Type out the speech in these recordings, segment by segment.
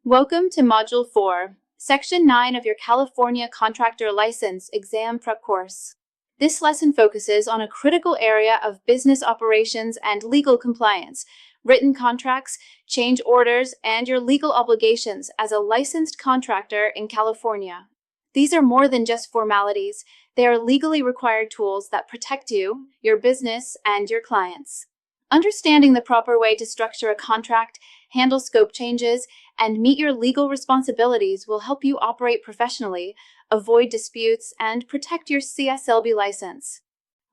Welcome to Module 4, Section 9 of your California Contractor License Exam Prep Course. This lesson focuses on a critical area of business operations and legal compliance, written contracts, change orders, and your legal obligations as a licensed contractor in California. These are more than just formalities. They are legally required tools that protect you, your business, and your clients. Understanding the proper way to structure a contract, handle scope changes, and meet your legal responsibilities will help you operate professionally, avoid disputes, and protect your CSLB license.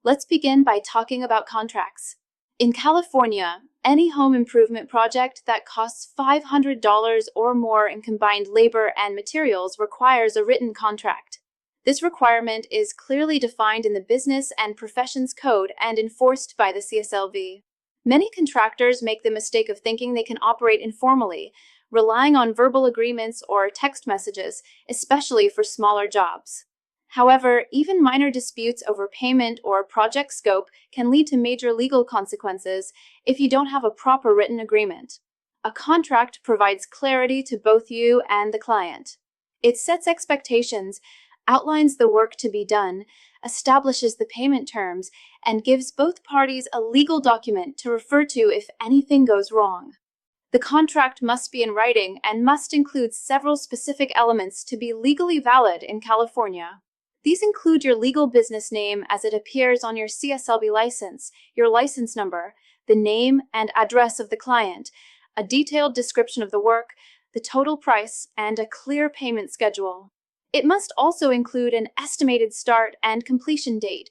Let's begin by talking about contracts. In California, any home improvement project that costs $500 or more in combined labor and materials requires a written contract. This requirement is clearly defined in the Business and Professions Code and enforced by the CSLB. Many contractors make the mistake of thinking they can operate informally, relying on verbal agreements or text messages, especially for smaller jobs. However, even minor disputes over payment or project scope can lead to major legal consequences if you don't have a proper written agreement. A contract provides clarity to both you and the client. It sets expectations, outlines the work to be done, establishes the payment terms, and gives both parties a legal document to refer to if anything goes wrong. The contract must be in writing and must include several specific elements to be legally valid in California. These include your legal business name as it appears on your CSLB license, your license number, the name and address of the client, a detailed description of the work, the total price, and a clear payment schedule. It must also include an estimated start and completion date,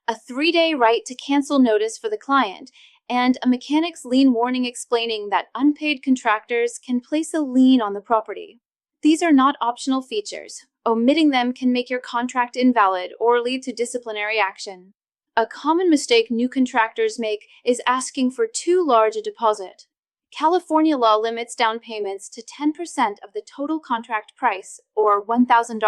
a 3-day right to cancel notice for the client, and a mechanic's lien warning explaining that unpaid contractors can place a lien on the property. These are not optional features. Omitting them can make your contract invalid or lead to disciplinary action. A common mistake new contractors make is asking for too large a deposit. California law limits down payments to 10% of the total contract price, or $1,000,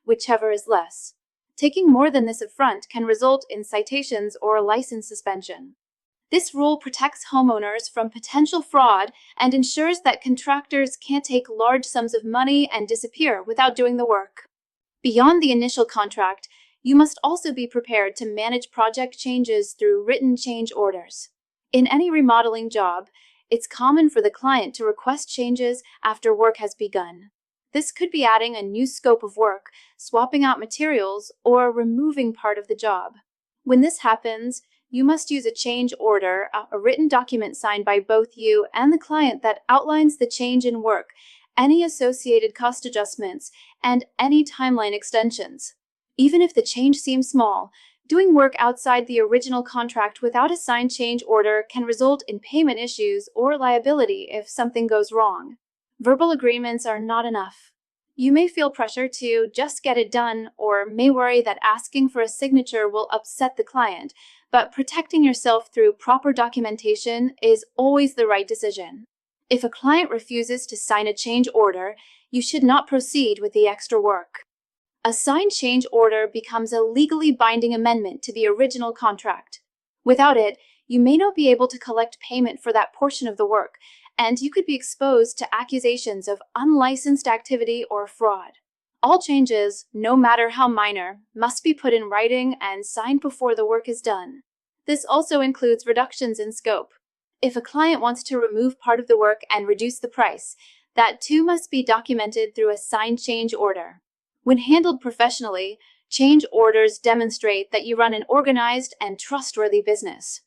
whichever is less. Taking more than this upfront can result in citations or license suspension. This rule protects homeowners from potential fraud and ensures that contractors can't take large sums of money and disappear without doing the work. Beyond the initial contract, you must also be prepared to manage project changes through written change orders. In any remodeling job, it's common for the client to request changes after work has begun. This could be adding a new scope of work, swapping out materials, or removing part of the job. When this happens, you must use a change order, a written document signed by both you and the client that outlines the change in work, any associated cost adjustments, and any timeline extensions. Even if the change seems small, doing work outside the original contract without a signed change order can result in payment issues or liability if something goes wrong. Verbal agreements are not enough. You may feel pressure to just get it done or may worry that asking for a signature will upset the client, but protecting yourself through proper documentation is always the right decision. If a client refuses to sign a change order, you should not proceed with the extra work. A signed change order becomes a legally binding amendment to the original contract. Without it, you may not be able to collect payment for that portion of the work, and you could be exposed to accusations of unlicensed activity or fraud. All changes, no matter how minor, must be put in writing and signed before the work is done. This also includes reductions in scope. If a client wants to remove part of the work and reduce the price, that too must be documented through a signed change order. When handled professionally, change orders demonstrate that you run an organized and trustworthy business.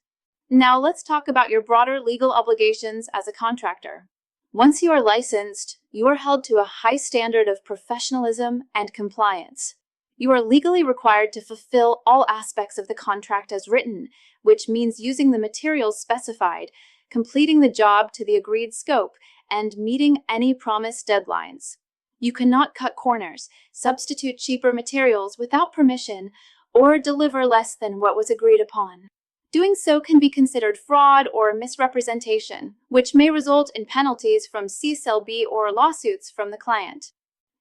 Now let's talk about your broader legal obligations as a contractor. Once you are licensed, you are held to a high standard of professionalism and compliance. You are legally required to fulfill all aspects of the contract as written, which means using the materials specified, completing the job to the agreed scope, and meeting any promised deadlines. You cannot cut corners, substitute cheaper materials without permission, or deliver less than what was agreed upon. Doing so can be considered fraud or misrepresentation, which may result in penalties from CSLB or lawsuits from the client.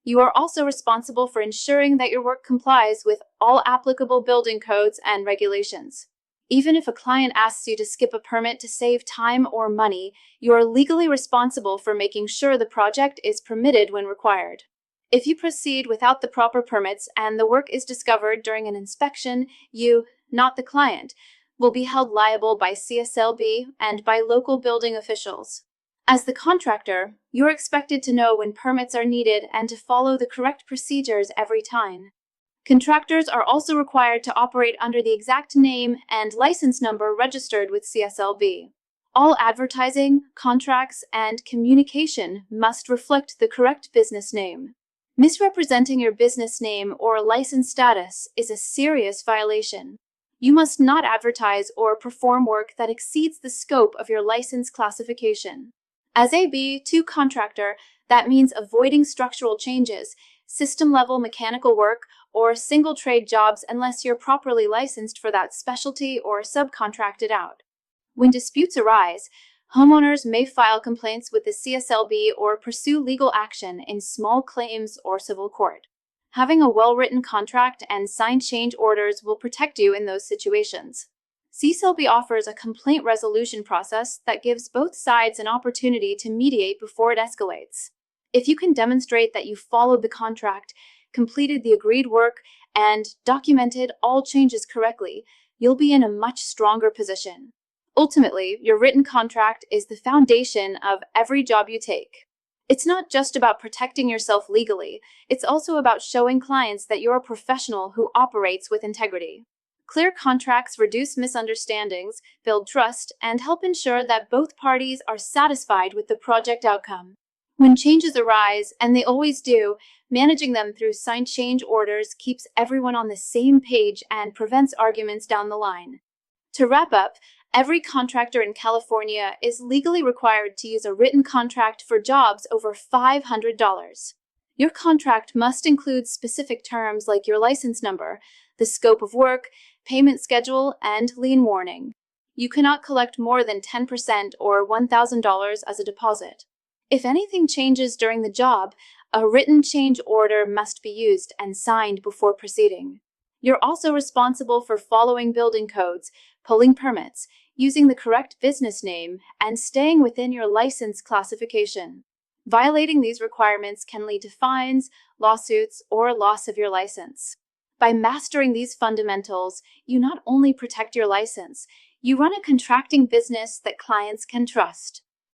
You are also responsible for ensuring that your work complies with all applicable building codes and regulations. Even if a client asks you to skip a permit to save time or money, you are legally responsible for making sure the project is permitted when required. If you proceed without the proper permits and the work is discovered during an inspection, you, not the client, will be held liable by CSLB and by local building officials. As the contractor, you're expected to know when permits are needed and to follow the correct procedures every time. Contractors are also required to operate under the exact name and license number registered with CSLB. All advertising, contracts, and communication must reflect the correct business name. Misrepresenting your business name or license status is a serious violation. You must not advertise or perform work that exceeds the scope of your license classification. As a B2 contractor, that means avoiding structural changes, system-level mechanical work, or single-trade jobs unless you're properly licensed for that specialty or subcontracted out. When disputes arise, homeowners may file complaints with the CSLB or pursue legal action in small claims or civil court. Having a well-written contract and signed change orders will protect you in those situations. CSLB offers a complaint resolution process that gives both sides an opportunity to mediate before it escalates. If you can demonstrate that you followed the contract, completed the agreed work, and documented all changes correctly, you'll be in a much stronger position. Ultimately, your written contract is the foundation of every job you take. It's not just about protecting yourself legally, it's also about showing clients that you're a professional who operates with integrity. Clear contracts reduce misunderstandings, build trust, and help ensure that both parties are satisfied with the project outcome. When changes arise, and they always do, managing them through signed change orders keeps everyone on the same page and prevents arguments down the line. To wrap up, every contractor in California is legally required to use a written contract for jobs over $500. Your contract must include specific terms like your license number, the scope of work, payment schedule, and lien warning. You cannot collect more than 10% or $1,000 as a deposit. If anything changes during the job, a written change order must be used and signed before proceeding. You're also responsible for following building codes, pulling permits, using the correct business name, and staying within your license classification. Violating these requirements can lead to fines, lawsuits, or loss of your license. By mastering these fundamentals, you not only protect your license, you run a contracting business that clients can trust.